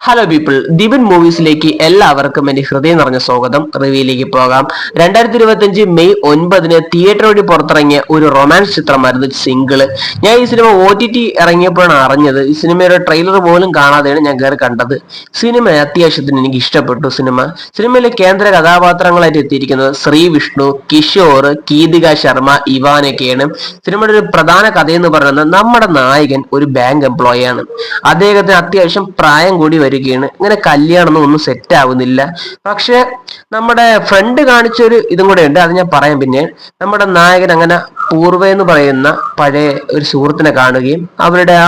Hello people, Divin മൂവീസിലേക്ക് എല്ലാവർക്കും എന്റെ ഹൃദയം നിറഞ്ഞ സ്വാഗതം. റിവ്യൂയിലേക്ക് പോകാം. 2025 മെയ് 9 തിയേറ്റർ വഴി പുറത്തിറങ്ങിയ ഒരു റൊമാൻസ് ചിത്രമായിരുന്നു സിംഗിള്. ഞാൻ ഈ സിനിമ OTT ഇറങ്ങിയപ്പോഴാണ് അറിഞ്ഞത്. ഈ സിനിമയുടെ ട്രെയിലർ പോലും കാണാതെയാണ് ഞാൻ കയറി കണ്ടത്. സിനിമ അത്യാവശ്യത്തിന് എനിക്ക് ഇഷ്ടപ്പെട്ടു. സിനിമയിലെ കേന്ദ്ര കഥാപാത്രങ്ങളായിട്ട് എത്തിയിരിക്കുന്നത് ശ്രീ വിഷ്ണു, കിഷോർ, കീതിക ശർമ്മ, ഇവാനൊക്കെയാണ്. സിനിമയുടെ ഒരു പ്രധാന കഥയെന്ന് പറയുന്നത് നമ്മുടെ നായകൻ ഒരു ബാങ്ക് എംപ്ലോയി ആണ്. അദ്ദേഹത്തിന് അത്യാവശ്യം പ്രായം കൂടി വരികയാണ്. ഇങ്ങനെ കല്യാണം ഒന്നും സെറ്റ് ആവുന്നില്ല. പക്ഷെ നമ്മുടെ ഫ്രണ്ട് കാണിച്ചൊരു ഇതും കൂടെ ഉണ്ട്, അത് ഞാൻ പറയാം. പിന്നെ നമ്മുടെ നായകൻ അങ്ങനെ പൂർവ എന്ന് പറയുന്ന പഴയ ഒരു സുഹൃത്തിനെ കാണുകയും അവരുടെ ആ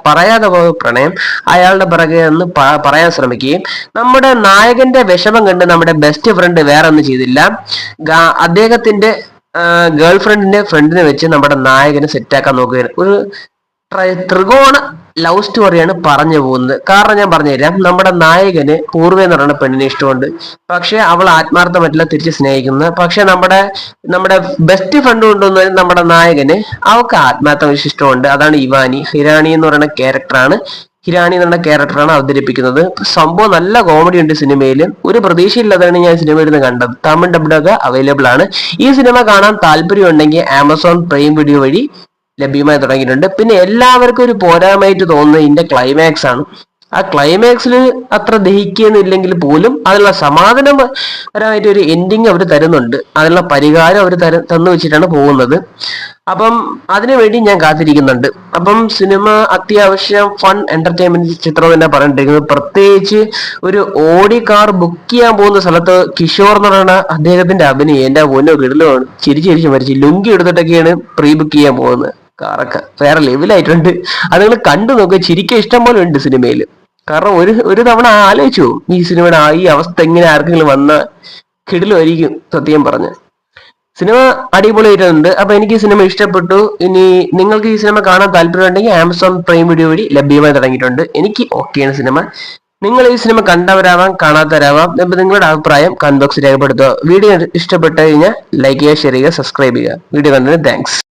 പറയാതെ പോയ പ്രണയം അയാളുടെ പിറകെ നിന്ന് പറയാൻ ശ്രമിക്കുകയും നമ്മുടെ നായകന്റെ വിഷമം കണ്ട് നമ്മുടെ ബെസ്റ്റ് ഫ്രണ്ട് വേറെ ഒന്നും ചെയ്തില്ല, അദ്ദേഹത്തിന്റെ ഗേൾ ഫ്രണ്ടിനെ വെച്ച് നമ്മുടെ നായകനെ സെറ്റാക്കാൻ നോക്കുകയാണ്. ഒരു ത്രികോണ ലവ് സ്റ്റോറിയാണ് പറഞ്ഞു പോകുന്നത്. കാരണം ഞാൻ പറഞ്ഞുതരാം. നമ്മുടെ നായകന് പൂർവ്വ എന്ന് പറയുന്ന പെണ്ണിനെ ഇഷ്ടമുണ്ട്. പക്ഷെ അവൾ ആത്മാർത്ഥമായിട്ടില്ല, തിരിച്ച് സ്നേഹിക്കുന്നത്. പക്ഷെ നമ്മുടെ ബെസ്റ്റ് ഫ്രണ്ട് കൊണ്ടുവന്ന നമ്മുടെ നായകന് അവൾക്ക് ആത്മാർത്ഥമായി ഇഷ്ടമുണ്ട്. അതാണ് ഇവാനി. ഹിരാണി എന്ന് പറയുന്ന ക്യാരക്ടറാണ് അവതരിപ്പിക്കുന്നത്. സംഭവം നല്ല കോമഡി ഉണ്ട് സിനിമയിൽ. ഒരു പ്രതീക്ഷയില്ലാതാണ് ഞാൻ സിനിമയിൽ നിന്ന് കണ്ടത്. തമിഴ് ഡബ്ഡൊക്കെ അവൈലബിൾ ആണ്. ഈ സിനിമ കാണാൻ താല്പര്യം ഉണ്ടെങ്കിൽ ആമസോൺ പ്രൈം വീഡിയോ വഴി ലഭ്യമായി തുടങ്ങിയിട്ടുണ്ട്. പിന്നെ എല്ലാവർക്കും ഒരു പോരായ്മയായിട്ട് തോന്നുന്നത് ഇതിന്റെ ക്ലൈമാക്സ് ആണ്. ആ ക്ലൈമാക്സിൽ അത്ര ദഹിക്കുന്നില്ലെങ്കിൽ പോലും അതിനുള്ള സമാധാനപരമായിട്ട് ഒരു എൻഡിങ് അവർ തരുന്നുണ്ട്. അതിനുള്ള പരിഹാരം അവർ തന്നു വെച്ചിട്ടാണ് പോകുന്നത്. അപ്പം അതിനുവേണ്ടി ഞാൻ കാത്തിരിക്കുന്നുണ്ട്. അപ്പം സിനിമ അത്യാവശ്യം ഫൺ എന്റർടൈൻമെന്റ് ചിത്രം തന്നെ പറഞ്ഞിരിക്കുന്നത്. പ്രത്യേകിച്ച് ഒരു ഓടി കാർ ബുക്ക് ചെയ്യാൻ പോകുന്ന സ്ഥലത്ത് കിഷോർ എന്ന് പറയുന്ന അദ്ദേഹത്തിന്റെ അഭിനയം എന്റെ പൊന്നോ കിടലുമാണ്. ചിരിച്ച് മരിച്ച് ലുങ്കി എടുത്തിട്ടൊക്കെയാണ് പ്രീ ബുക്ക് ചെയ്യാൻ പോകുന്നത്. കാറൊക്കെ വേറെ ലെവലായിട്ടുണ്ട്. അത് നിങ്ങൾ കണ്ടു നോക്കുക. ചിരിക്കാൻ ഇഷ്ടം പോലെ ഉണ്ട് സിനിമയിൽ. കാരണം ഒരു തവണ ആലോചിച്ചു ഈ സിനിമയുടെ ഈ അവസ്ഥ എങ്ങനെ ആർക്കെങ്കിലും വന്ന കിടിലുമായിരിക്കും. സത്യം പറഞ്ഞ് സിനിമ അടിപൊളിയായിട്ടുണ്ട്. അപ്പൊ എനിക്ക് ഈ സിനിമ ഇഷ്ടപ്പെട്ടു. ഇനി നിങ്ങൾക്ക് ഈ സിനിമ കാണാൻ താല്പര്യമുണ്ടെങ്കിൽ ആമസോൺ പ്രൈം വീഡിയോ വഴി ലഭ്യമായി തുടങ്ങിയിട്ടുണ്ട്. എനിക്ക് ഓക്കെയാണ് സിനിമ. നിങ്ങൾ ഈ സിനിമ കണ്ടവരാവാം, കാണാത്തവരാവാം. നിങ്ങളുടെ അഭിപ്രായം കമന്റ് ബോക്സിൽ രേഖപ്പെടുത്തുക. വീഡിയോ ഇഷ്ടപ്പെട്ടു കഴിഞ്ഞാൽ ലൈക്ക് ചെയ്യുക, ഷെയർ ചെയ്യുക, സബ്സ്ക്രൈബ് ചെയ്യുക. വീഡിയോ കണ്ടതിന് താങ്ക്സ്.